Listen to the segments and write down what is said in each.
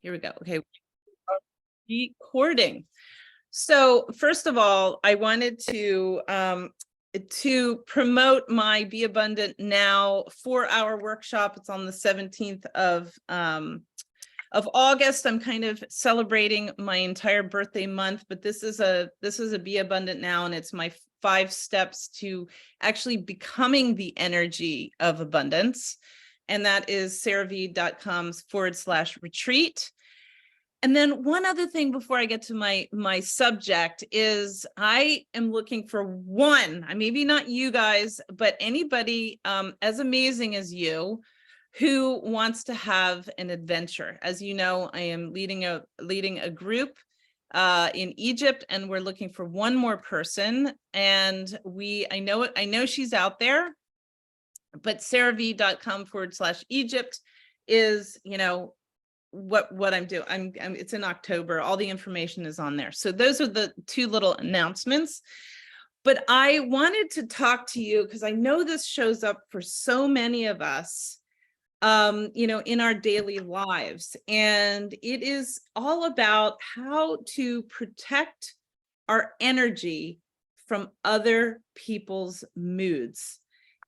Here we go. Okay. Recording. So first of all, I wanted to promote my Be Abundant Now 4-hour workshop. It's on the 17th of August. I'm kind of celebrating my entire birthday month, but this is a Be Abundant Now, and it's my 5 steps to actually becoming the energy of abundance. And that is sarahv.com/retreat. And then one other thing before I get to my subject is I am looking for one, maybe not you guys, but anybody as amazing as you who wants to have an adventure. As you know, I am leading a group in Egypt, and we're looking for one more person. And I know she's out there, but sarahv.com/Egypt is, what I'm doing. It's in October. All the information is on there. So those are the 2 little announcements. But I wanted to talk to you because I know this shows up for so many of us, in our daily lives. And it is all about how to protect our energy from other people's moods.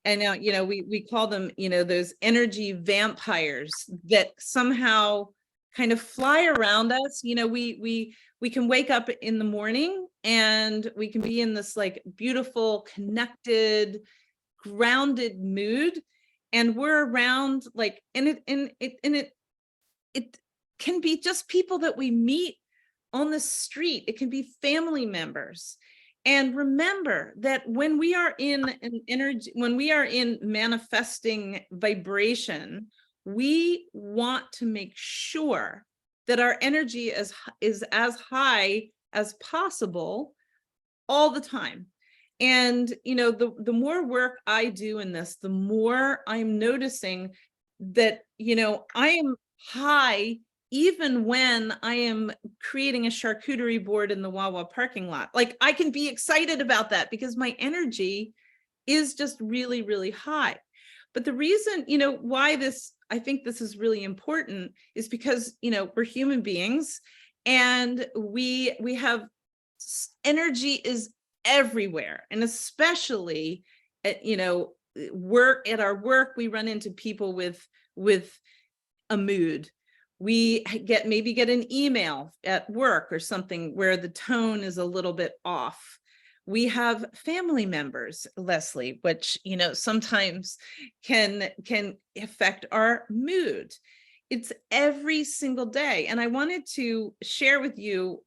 And now, we call them, those energy vampires that somehow kind of fly around us. We can wake up in the morning and we can be in this like beautiful, connected, grounded mood, and we're around like, and it can be just people that we meet on the street. It can be family members. And remember that when we are in an energy, when we are in manifesting vibration, we want to make sure that our energy is as high as possible all the time. And, the more work I do in this, the more I'm noticing that, I am high even when I am creating a charcuterie board in the Wawa parking lot. Like, I can be excited about that because my energy is just really, really high. But the reason, why I think this is really important is because, we're human beings, and we have energy is everywhere. And especially at, at our work, we run into people with a mood. We maybe get an email at work or something where the tone is a little bit off. We have family members, Leslie, which, sometimes can affect our mood. It's every single day. And I wanted to share with you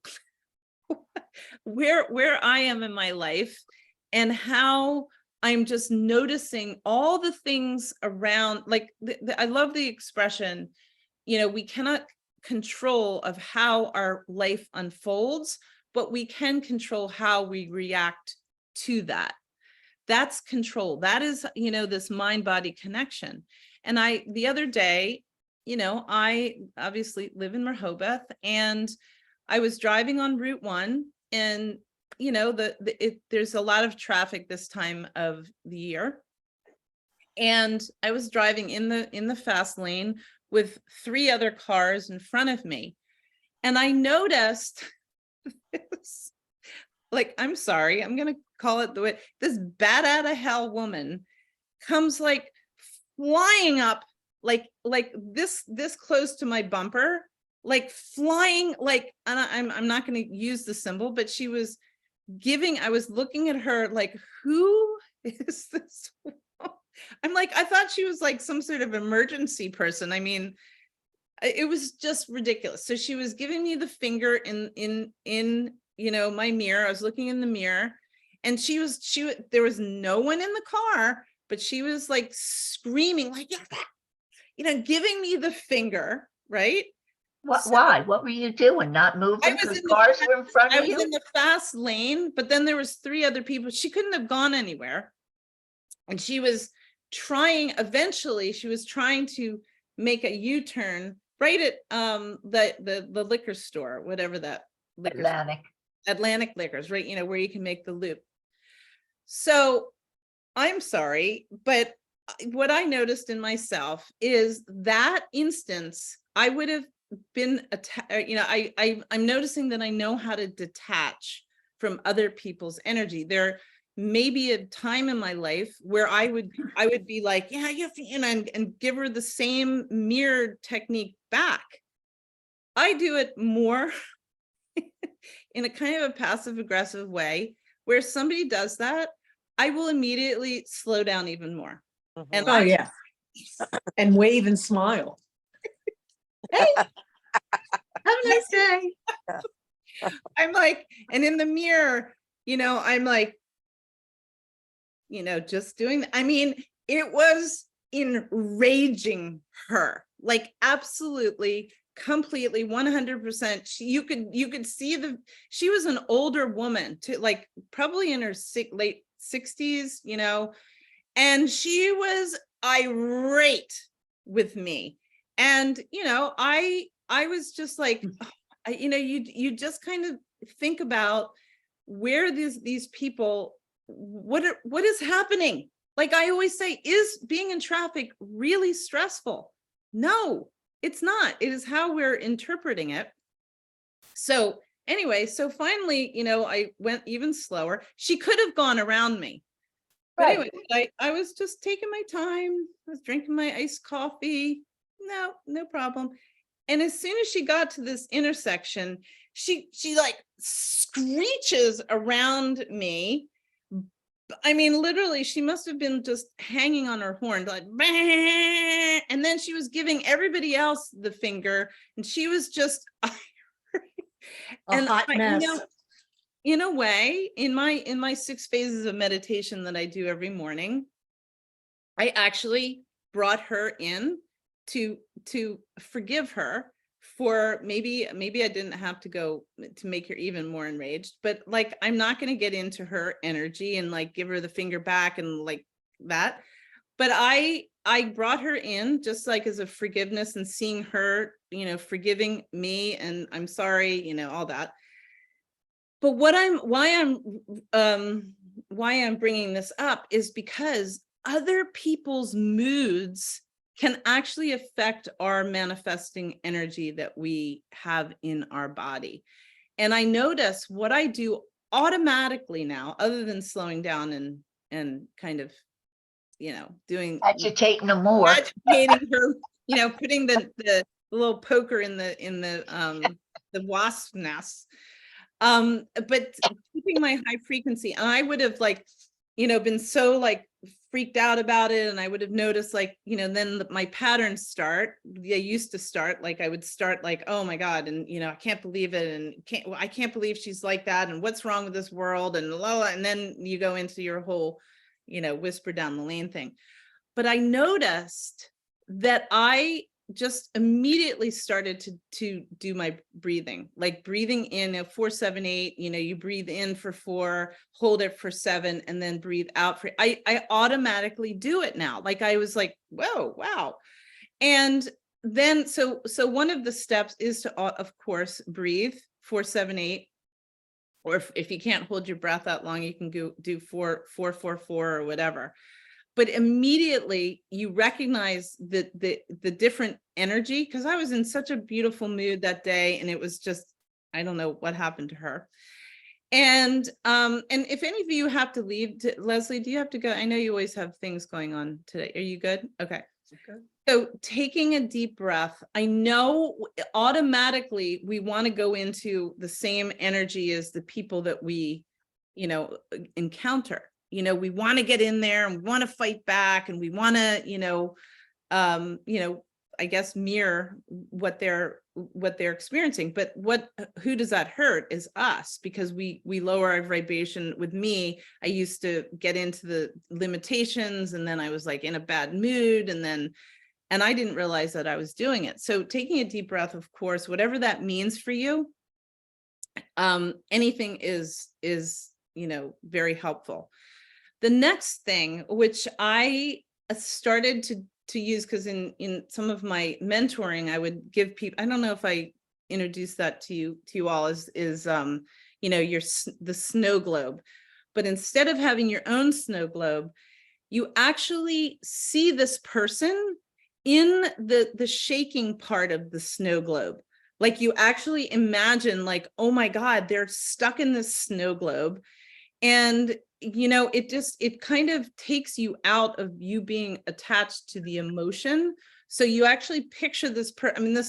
where I am in my life and how I'm just noticing all the things around. Like, I love the expression, we cannot control of how our life unfolds, but we can control how we react to that. That's control. That is, this mind-body connection. And the other day, I obviously live in Rehoboth, and I was driving on Route 1, and, there's a lot of traffic this time of the year. And I was driving in the fast lane with 3 other cars in front of me. And I noticed this, like, I'm sorry, I'm going to call it the way, this bat out of hell woman comes like flying up, like this close to my bumper, like flying, like, and I'm not going to use the symbol, but she was I was looking at her like, who is this? I'm like, I thought she was like some sort of emergency person. I mean, it was just ridiculous. So she was giving me the finger in my mirror. I was looking in the mirror, and there was no one in the car, but she was like screaming, like, giving me the finger, right? Why? What were you doing? Not moving because cars were in front of you? I was in the fast lane, but then there was 3 other people. She couldn't have gone anywhere. And she was trying to make a U-turn right at the liquor store, whatever that liquor Atlantic Liquors, right? Where you can make the loop. So I'm sorry, but what I noticed in myself is that instance, I would have been, I'm noticing that I know how to detach from other people's energy. There may be a time in my life where I would be like, yeah, and give her the same mirror technique back. I do it more in a kind of a passive aggressive way, where somebody does that, I will immediately slow down even more. And Oh, yeah. And wave and smile. Hey, have a nice day. I'm like, and in the mirror, I'm like, just doing, I mean, it was enraging her, like absolutely, completely, 100%. You could see she was an older woman, to like probably in her late 60s, and she was irate with me. And, I was just like, you just kind of think about where these people, what is happening? Like I always say, is being in traffic really stressful? No, it's not. It is how we're interpreting it. So anyway, so finally, I went even slower. She could have gone around me. But Right. anyway, I was just taking my time. I was drinking my iced coffee. No problem. And as soon as she got to this intersection, she like screeches around me. I mean, literally, she must have been just hanging on her horn, like, bah! And then she was giving everybody else the finger, and she was just A hot mess. In a way, in my 6 phases of meditation that I do every morning, I actually brought her in to forgive her for maybe I didn't have to go to make her even more enraged, but like, I'm not going to get into her energy and like give her the finger back and like that. But I brought her in just like as a forgiveness, and seeing her, forgiving me, and I'm sorry, all that. But why I'm bringing this up is because other people's moods can actually affect our manifesting energy that we have in our body. And I notice what I do automatically now, other than slowing down and kind of, doing Agitating them more. agitating her, putting the little poker in the wasp nest. But keeping my high frequency, and I would have like, been so like freaked out about it. And I would have noticed like, then my patterns start, they used to start, like I would start like, oh my God. And, I can't believe it. And I can't believe she's like that. And what's wrong with this world? And and then you go into your whole, whisper down the lane thing. But I noticed that I just immediately started to do my breathing, like breathing in a 4-7-8, you breathe in for 4, hold it for 7, and then breathe out for, I automatically do it now. Like I was like, whoa, wow. And then, so one of the steps is to, of course, breathe 4-7-8. Or if you can't hold your breath that long, you can go do 4-4-4-4 or whatever. But immediately you recognize the different energy, because I was in such a beautiful mood that day, and it was just, I don't know what happened to her. And if any of you have to leave, Leslie, do you have to go? I know you always have things going on today. Are you good? Okay. So taking a deep breath, I know automatically we want to go into the same energy as the people that we, encounter. We want to get in there and we want to fight back, and we want to, I guess mirror what they're experiencing. But who does that hurt is us, because we lower our vibration. With me, I used to get into the limitations, and then I was like in a bad mood, and I didn't realize that I was doing it. So taking a deep breath, of course, whatever that means for you, anything is very helpful. The next thing, which I started to use, because in some of my mentoring, I would give people, I don't know if I introduced that to you all, is the snow globe. But instead of having your own snow globe, you actually see this person in the shaking part of the snow globe. Like you actually imagine like, oh my God, they're stuck in this snow globe. And, you know, it kind of takes you out of you being attached to the emotion. So you actually picture this,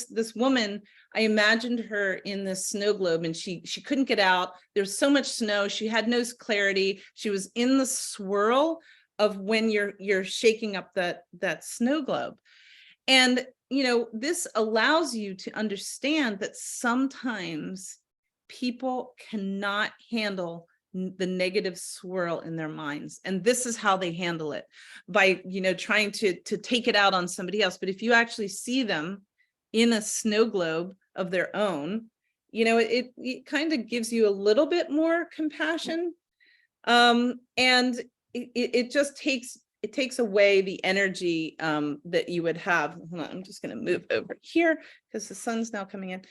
this woman, I imagined her in this snow globe and she couldn't get out. There's so much snow. She had no clarity. She was in the swirl of when you're shaking up that snow globe. And, you know, this allows you to understand that sometimes people cannot handle the negative swirl in their minds. And this is how they handle it, by, you know, trying to take it out on somebody else. But if you actually see them in a snow globe of their own, you know, it kind of gives you a little bit more compassion. And it just takes away the energy that you would have. Hold on, I'm just going to move over here because the sun's now coming in.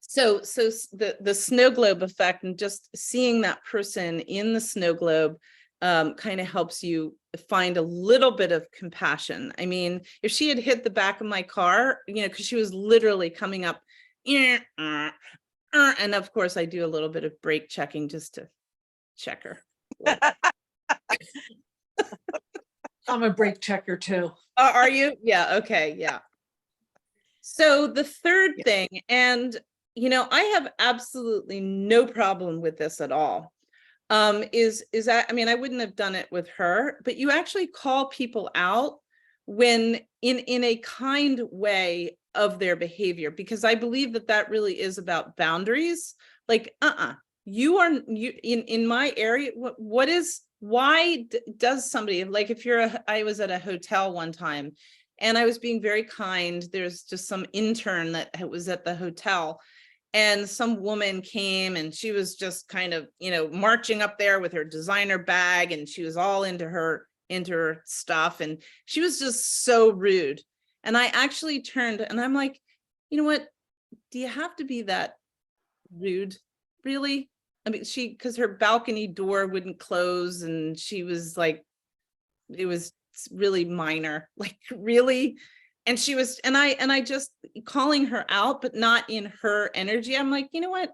So the snow globe effect, and just seeing that person in the snow globe kind of helps you find a little bit of compassion. I mean, if she had hit the back of my car, you know, because she was literally coming up, and of course I do a little bit of brake checking just to check her. I'm a brake checker too. Are you? Yeah. Okay. Yeah. So the third thing, and you know, I have absolutely no problem with this at all. Is that, I mean, I wouldn't have done it with her, but you actually call people out when in a kind way of their behavior, because I believe that really is about boundaries. Like, you are in my area. Why does somebody, like, if I was at a hotel one time and I was being very kind. There's just some intern that was at the hotel, and some woman came and she was just kind of, you know, marching up there with her designer bag, and she was all into her stuff, and she was just so rude. And I actually turned and I'm like, you know what? Do you have to be that rude? Really? I mean, because her balcony door wouldn't close, and she was like, it was really minor, like, really. And she was, and I just calling her out, but not in her energy. I'm like, you know what?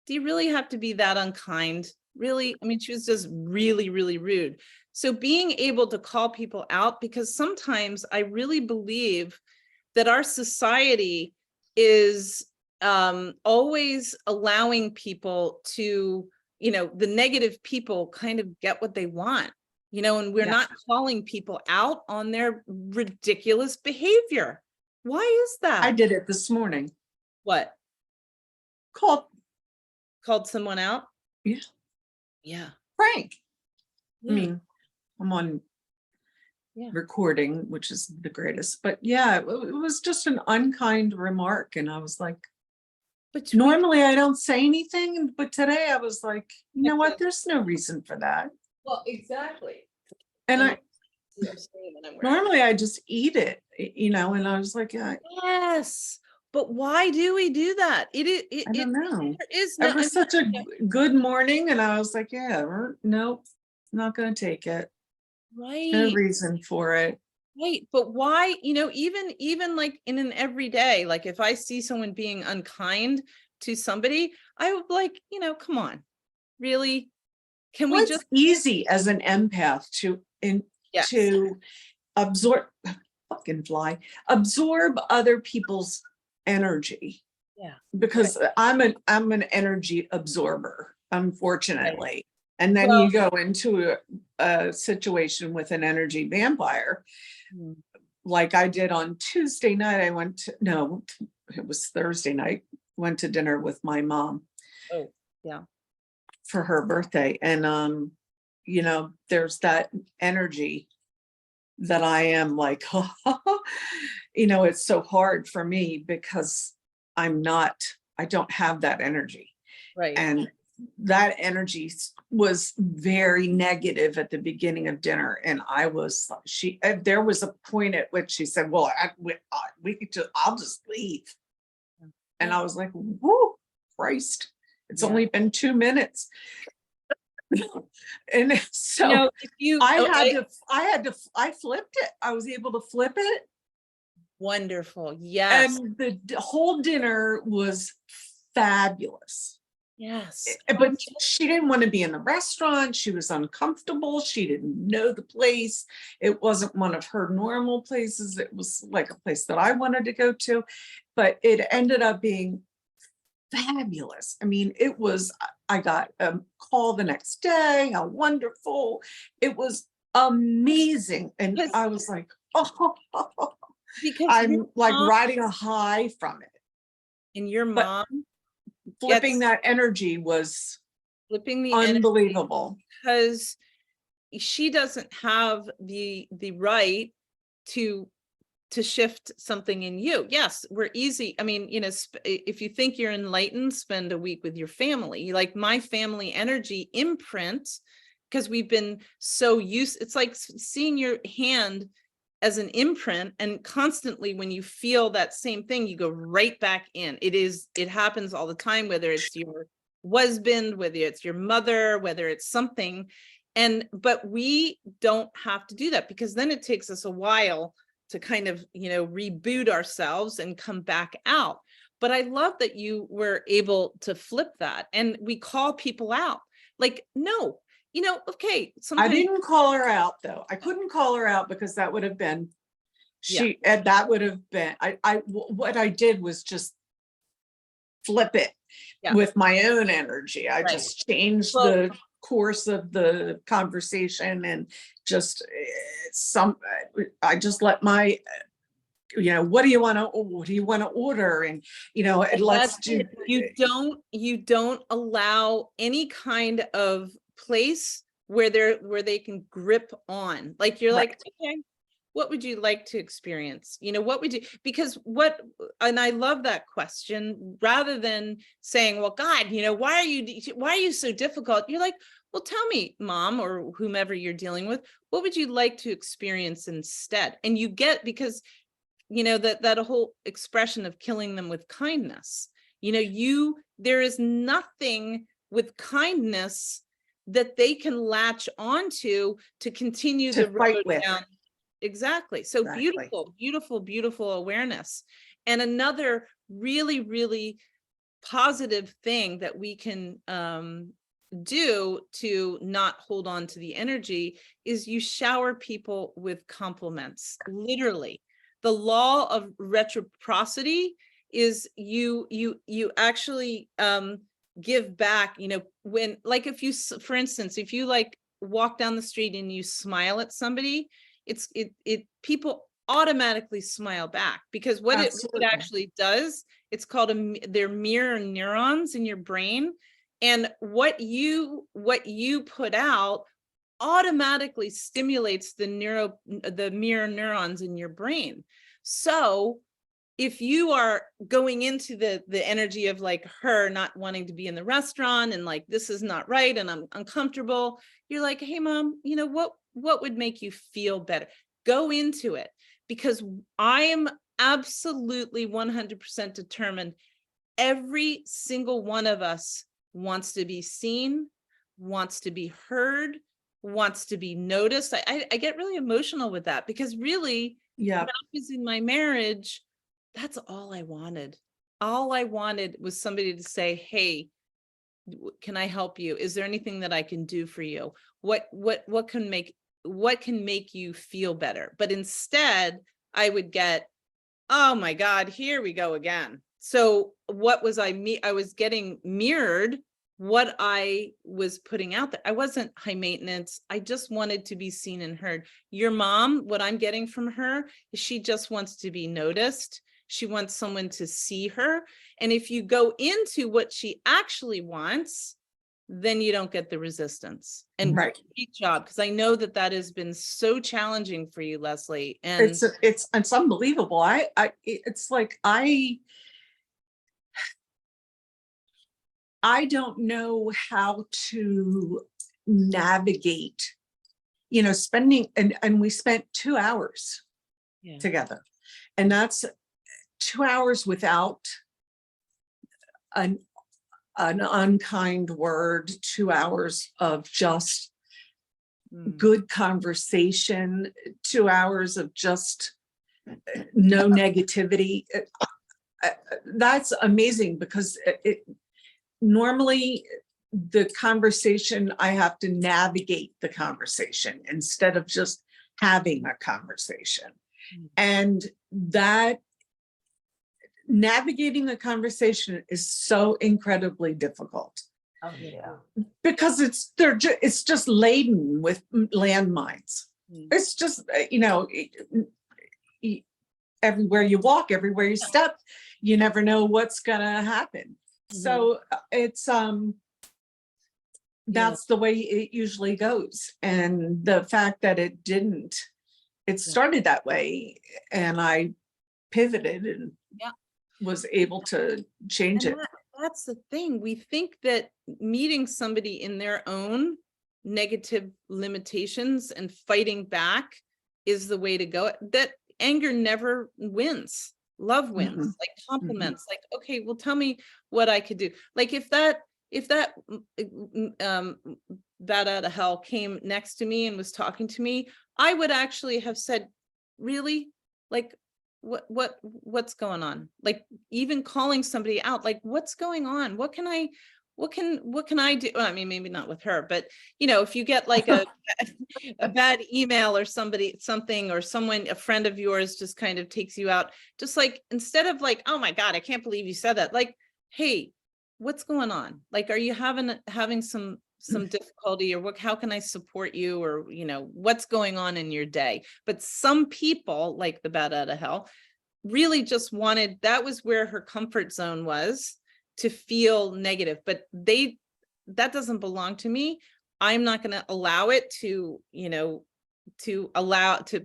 Do you really have to be that unkind? Really? I mean, she was just really, really rude. So being able to call people out, because sometimes I really believe that our society is always allowing people to, you know, the negative people kind of get what they want, you know, and we're not calling people out on their ridiculous behavior. Why is that? I did it this morning. What? Called someone out? Yeah. Yeah. Frank. Yeah. I mean, I'm on recording, which is the greatest, but yeah, it was just an unkind remark. And I was like, but normally I don't say anything, but today I was like, you know what? There's no reason for that. Well, exactly. And normally I just eat it, you know, and I was like, yes, but why do we do that? I don't know. It was such a good morning, and I was like, nope, not going to take it. Right. No reason for it. Right. But why, you know, even like in an everyday, like if I see someone being unkind to somebody, I would like, you know, come on, really? Can we just easy as an empath to absorb other people's energy. Yeah. Because I'm an energy absorber, unfortunately. Right. And then you go into a situation with an energy vampire, like I did on Tuesday night. It was Thursday night, went to dinner with my mom. Oh, yeah. For her birthday. And, you know, there's that energy that I am like, you know, it's so hard for me because I don't have that energy. Right. And that energy was very negative at the beginning of dinner. And there was a point at which she said, well, I'll just leave. And I was like, whoa, Christ. It's only been 2 minutes. And so I flipped it. I was able to flip it. Wonderful. Yes. And the whole dinner was fabulous. Yes. But she didn't want to be in the restaurant. She was uncomfortable. She didn't know the place. It wasn't one of her normal places. It was like a place that I wanted to go to, but it ended up being fabulous. I mean, it was, I got a call the next day, how wonderful. It was amazing. And Because- I was like, oh, Because I'm your like mom riding a high from it. and your But mom flipping gets- that energy was flipping the energy unbelievable. because she doesn't have the right to shift something in you. Yes, we're easy. I mean, you know, if you think you're enlightened, spend a week with your family. Like my family energy imprint, because we've been so used, it's like seeing your hand as an imprint, and constantly when you feel that same thing, you go right back in. It happens all the time, whether it's your husband, whether it's your mother, whether it's something. But we don't have to do that, because then it takes us a while to kind of, you know, reboot ourselves and come back out. But I love that you were able to flip that, and we call people out. Like, no, you know, okay, I sometimes didn't call her out though. I couldn't call her out because that would have been, and that would have been, what I did was just flip it Yeah. with my own energy. I Right. just changed Well- the course of the conversation and just I just let my, you know, what do you want to order? And, you know, let's That's do, it. You don't allow any kind of place where they can grip on. Like you're like, okay, what would you like to experience? You know, what would you, because and I love that question, rather than saying, well, God, you know, why are you so difficult? You're like, well, tell me, mom, or whomever you're dealing with, what would you like to experience instead? And you get, because you know, that whole expression of killing them with kindness, you know, there is nothing with kindness that they can latch onto to continue To the fight road with. down. Exactly. So Exactly. beautiful awareness. And another really, really positive thing that we can do to not hold on to the energy is you shower people with compliments. Literally, the law of reciprocity is you actually give back. You know, when, like, if you, for instance, if you like walk down the street and you smile at somebody, people automatically smile back, because what it actually does, it's called they're mirror neurons in your brain, and what you put out automatically stimulates the mirror neurons in your brain. So if you are going into the energy of like her not wanting to be in the restaurant and like, this is not right and I'm uncomfortable, you're like, hey mom, you know, what would make you feel better? Go into it, because I am absolutely 100% determined. Every single one of us wants to be seen, wants to be heard, wants to be noticed. I get really emotional with that, because really, yeah, when I was in my marriage, that's all I wanted. All I wanted was somebody to say, hey, can I help you? Is there anything that I can do for you? What can make you feel better? But instead, I would get, oh my God, here we go again. So what was I was getting mirrored what I was putting out there. I wasn't high maintenance. I just wanted to be seen and heard. Your mom, what I'm getting from her is she just wants to be noticed. She wants someone to see her. And if you go into what she actually wants, then you don't get the resistance. And right. Great job, because I know that has been so challenging for you, Leslie. And it's unbelievable. It's like I don't know how to navigate, you know, spending, and we spent 2 hours together, and that's 2 hours without an unkind word, 2 hours of just good conversation, 2 hours of just no negativity. That's amazing, because normally the conversation, I have to navigate the conversation instead of just having a conversation. And that navigating a conversation is so incredibly difficult, Oh, yeah. because it's just laden with landmines. It's just, everywhere you walk, everywhere you step, you never know what's gonna happen. So it's that's the way it usually goes. And the fact that it didn't, it started that way, and I pivoted and was able to change it. That's the thing. We think that meeting somebody in their own negative limitations and fighting back is the way to go. That anger never wins. Love wins. Like compliments. Like, okay, well, tell me what I could do. Like if that bat out of hell came next to me and was talking to me, I would actually have said, really? Like, what's going on? Like, even calling somebody out, like, what's going on? What can I do? Well, I mean, maybe not with her, but if you get like a bad email or something, or someone, a friend of yours just kind of takes you out, just like, instead of like, oh my God, I can't believe you said that. Like, hey, what's going on? Like, are you having some difficulty, or how can I support you? Or, what's going on in your day? But some people, like the bat out of hell, really just wanted, that was where her comfort zone was, to feel negative, but that doesn't belong to me. I'm not going to allow it to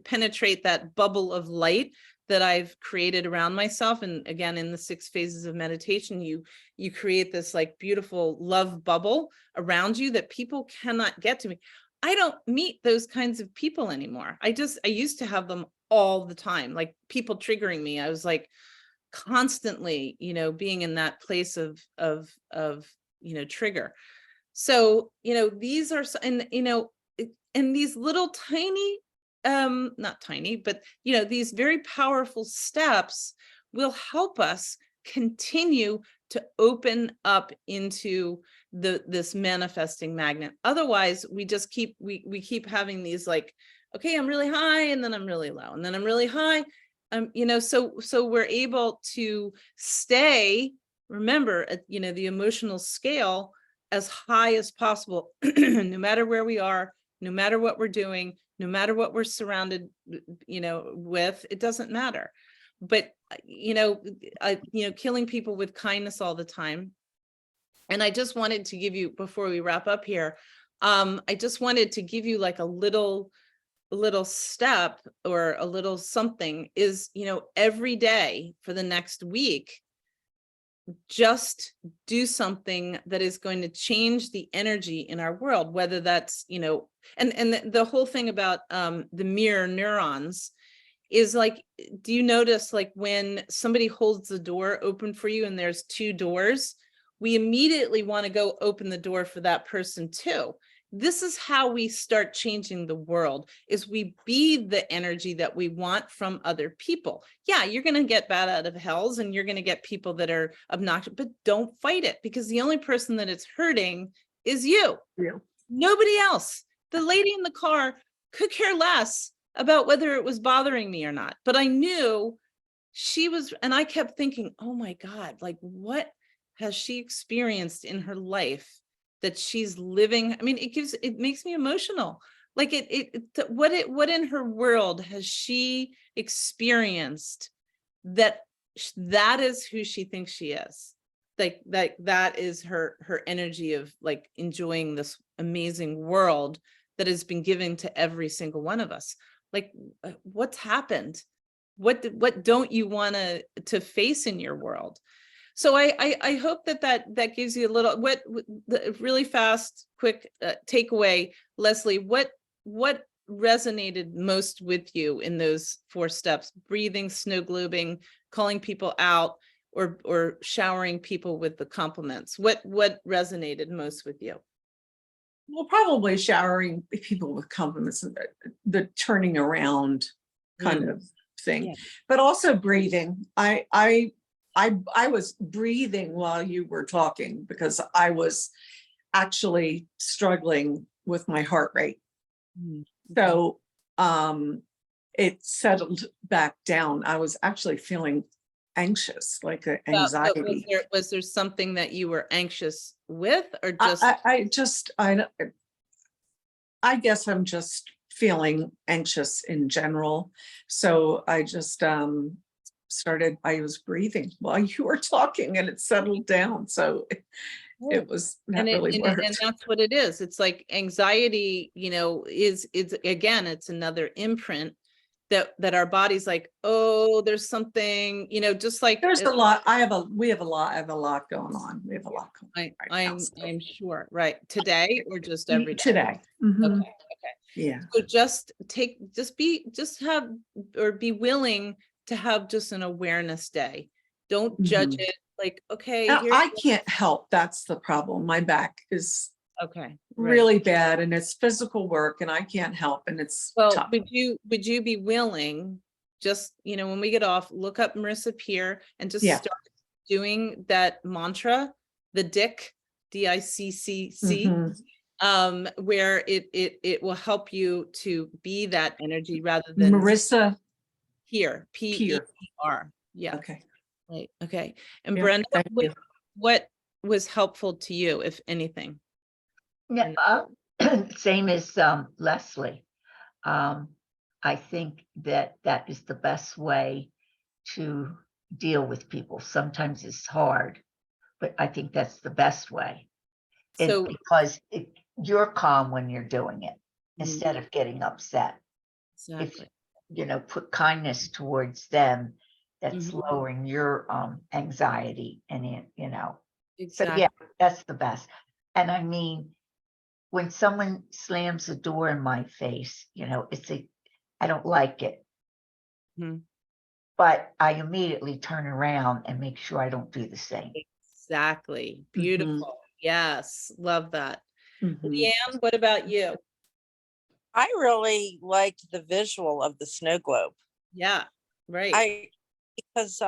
penetrate that bubble of light that I've created around myself. And again, in the 6 phases of meditation, you create this like beautiful love bubble around you that people cannot get to me. I don't meet those kinds of people anymore. I used to have them all the time, like people triggering me. I was like constantly, being in that place of trigger. So, these are, and these little tiny, not tiny, but, these very powerful steps will help us continue to open up into this manifesting magnet. Otherwise, we just keep having these like, okay, I'm really high, and then I'm really low, and then I'm really high. So we're able to stay, remember, at, the emotional scale as high as possible, no matter where we are, no matter what we're doing, no matter what we're surrounded, with, it doesn't matter. But, killing people with kindness all the time. And I just wanted to give you, before we wrap up here, I just wanted to give you like a little step, or a little something, is, every day for the next week, just do something that is going to change the energy in our world, whether that's, and the whole thing about the mirror neurons is like, do you notice, like, when somebody holds the door open for you and there's 2 doors, we immediately want to go open the door for that person too. This is how we start changing the world, is we be the energy that we want from other people. Yeah, you're going to get bat out of hells, and you're going to get people that are obnoxious, but don't fight it, because the only person that it's hurting is you. Yeah. Nobody else. The lady in the car could care less about whether it was bothering me or not. But I knew she was, and I kept thinking, oh my God, like, what has she experienced in her life that she's living? I mean, it makes me emotional. Like what in her world has she experienced that is who she thinks she is? Like that is her energy of like enjoying this amazing world that has been given to every single one of us. Like, what's happened? What don't you want to face in your world? So I hope that gives you a little, the really fast, quick takeaway, Leslie. What resonated most with you in those 4 steps? Breathing, snow globing, calling people out, or showering people with the compliments. What resonated most with you? Well, probably showering people with compliments, and the turning around kind of thing, Yeah. but also breathing. I was breathing while you were talking because I was actually struggling with my heart rate. Mm, So it settled back down. I was actually feeling anxious, like But anxiety. was there something that you were anxious with, or I, just? I, I just, I guess I'm just feeling anxious in general. So I just started, I was breathing while you were talking and it settled down. So it was, that really And worked. that's what it is. It's like anxiety, is again, it's another imprint that our body's like, oh, there's something, just like There's a lot, we have a lot, I have a lot going on. We have a lot going on right now. So. I'm sure, right? Today or just every day? Today. Mhm. Okay. Yeah. So be willing to have just an awareness day. Don't judge Mhm. it like, okay, Now, here's I can't help. That's the problem. My back is okay, right. really bad and it's physical work and I can't help and it's Well, tough. would you be willing, just, when we get off, look up Marissa Peer and just Yeah. start doing that mantra, the DICCC, Mhm. where it will help you to be that energy rather than Marissa Peer, Peer. PER. Yeah. Okay. Right. Okay. And Yeah, Brenda, thank you. what was helpful to you, if anything? Yeah, same as Leslie. I think that that is the best way to deal with people. Sometimes it's hard, but I think that's the best way. So Because you're calm when you're doing it Mhm. instead of getting upset. Exactly. If put kindness towards them, that's Mhm. lowering your anxiety and so Exactly. yeah, that's the best. And I mean, when someone slams a door in my face, I don't like it, Mhm. but I immediately turn around and make sure I don't do the same. Exactly. Mhm. Beautiful. Yes. Love that. Mhm. Leanne, what about you? I really liked the visual of the snow globe. Yeah. Right. Because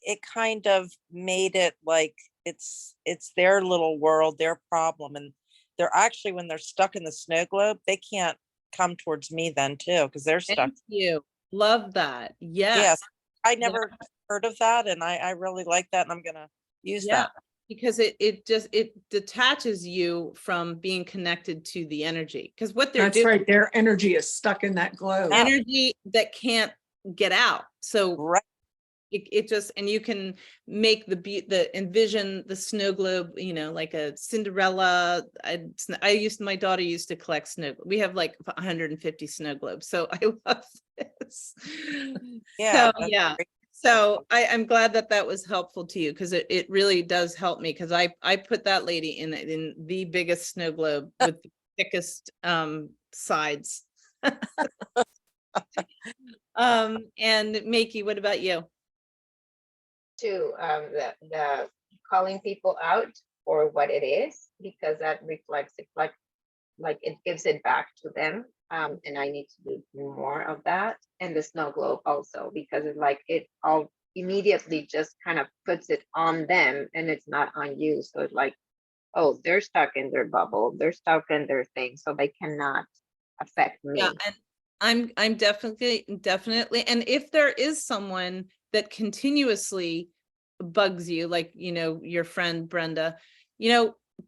it kind of made it like it's their little world, their problem. And they're actually, when they're stuck in the snow globe, they can't come towards me then too, because they're stuck. Thank you. Love that. Yes. Yes. I Yeah. never heard of that. And I really like that. And I'm gonna use Yeah. that. Because it detaches you from being connected to the energy. Because what they're That's doing, right. Their energy is stuck in that globe. Yeah. energy that can't get out. So Right. it just, and you can make envision the snow globe, like a Cinderella. My daughter used to collect snow. We have like 150 snow globes. So I love this. Yeah. So that's yeah. great. So I'm glad that was helpful to you, because it really does help me, because I put that lady in the biggest snow globe with the thickest sides. And Makey, what about you? To the calling people out for what it is, because that reflects it, like it gives it back to them. And I need to do more of that. And the snow globe also, because it's like it all immediately just kind of puts it on them and it's not on you. So it's like, oh, they're stuck in their bubble, they're stuck in their thing, so they cannot affect me. Yeah, and I'm definitely, and if there is someone that continuously bugs you, like, your friend Brenda,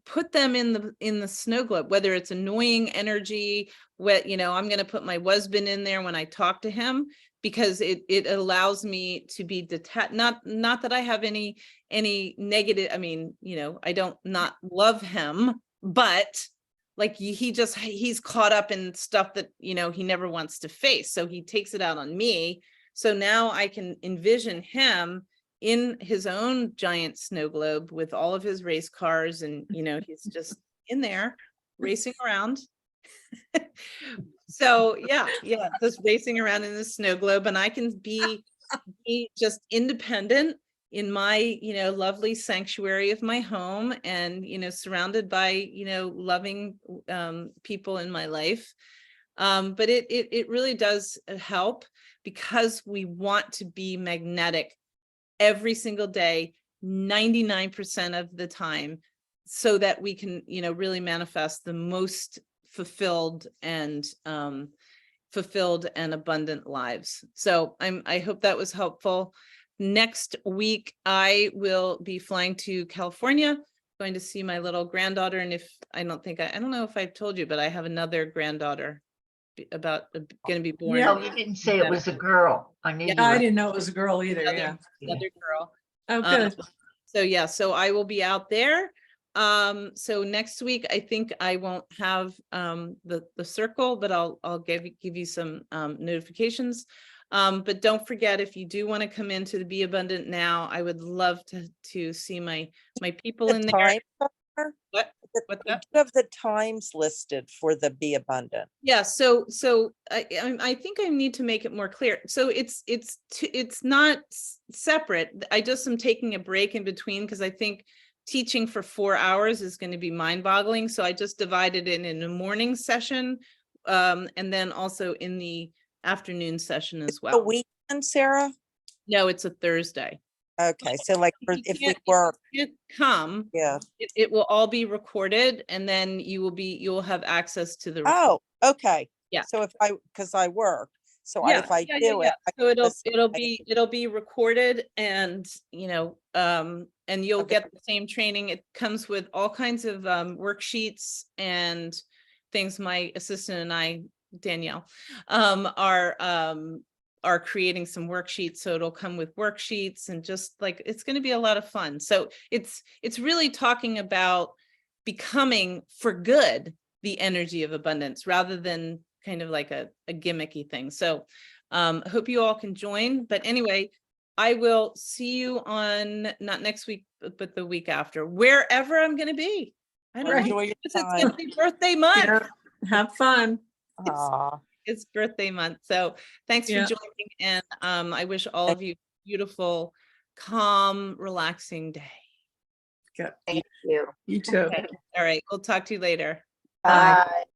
put them in the snow globe, whether it's annoying energy, I'm going to put my husband in there when I talk to him, because it allows me to be detached. Not that I have any negative, I mean, I don't not love him, but like he's caught up in stuff that he never wants to face, so he takes it out on me. So now I can envision him in his own giant snow globe with all of his race cars, and he's just in there racing around. So yeah, just racing around in the snow globe, and I can be just independent in my lovely sanctuary of my home, and surrounded by loving people in my life, But it really does help because we want to be magnetic every single day, 99% of the time, so that we can, really manifest the most fulfilled and abundant lives. So I hope that was helpful. Next week, I will be flying to California, going to see my little granddaughter. And if I don't know if I've told you, but I have another granddaughter going to be born. No, you didn't say it was a girl. I knew Yeah, you I were. didn't know it was a girl either, yeah. Another girl. Oh, good. So I will be out there. So next week, I think I won't have the circle, but I'll give you some notifications. But don't forget, if you do want to come into the Be Abundant Now, I would love to see my people The in there. time, Dr. What's You that? do have the times listed for the Be Abundant. Yeah, so I think I need to make it more clear. So it's not separate. I just am taking a break in between because I think teaching for 4 hours is going to be mind-boggling. So I just divided it in a morning session, and then also in the afternoon session as The well. weekend, Sarah? No, it's a Thursday. Okay, so like if we work, Come, yeah. it will all be recorded, and then you'll have access to the. Oh, okay. Yeah. So because I work, so Yeah, if I yeah, do it. So it'll I- be recorded, and and you'll Okay. get the same training. It comes with all kinds of worksheets and things. My assistant and I, Danielle, are creating some worksheets, so it'll come with worksheets, and just like it's going to be a lot of fun. So it's really talking about becoming for good the energy of abundance rather than kind of like a gimmicky thing. So I hope you all can join. But anyway, I will see you on not next week, but the week after, wherever I'm going to be. I don't know. Enjoy your It's time. my birthday month. Yeah, have fun. Aw. It's birthday month. So thanks for Yeah. joining. And I wish all of you a beautiful, calm, relaxing day. Good. Thank you. You too. Okay. All right. We'll talk to you later. Bye. Bye.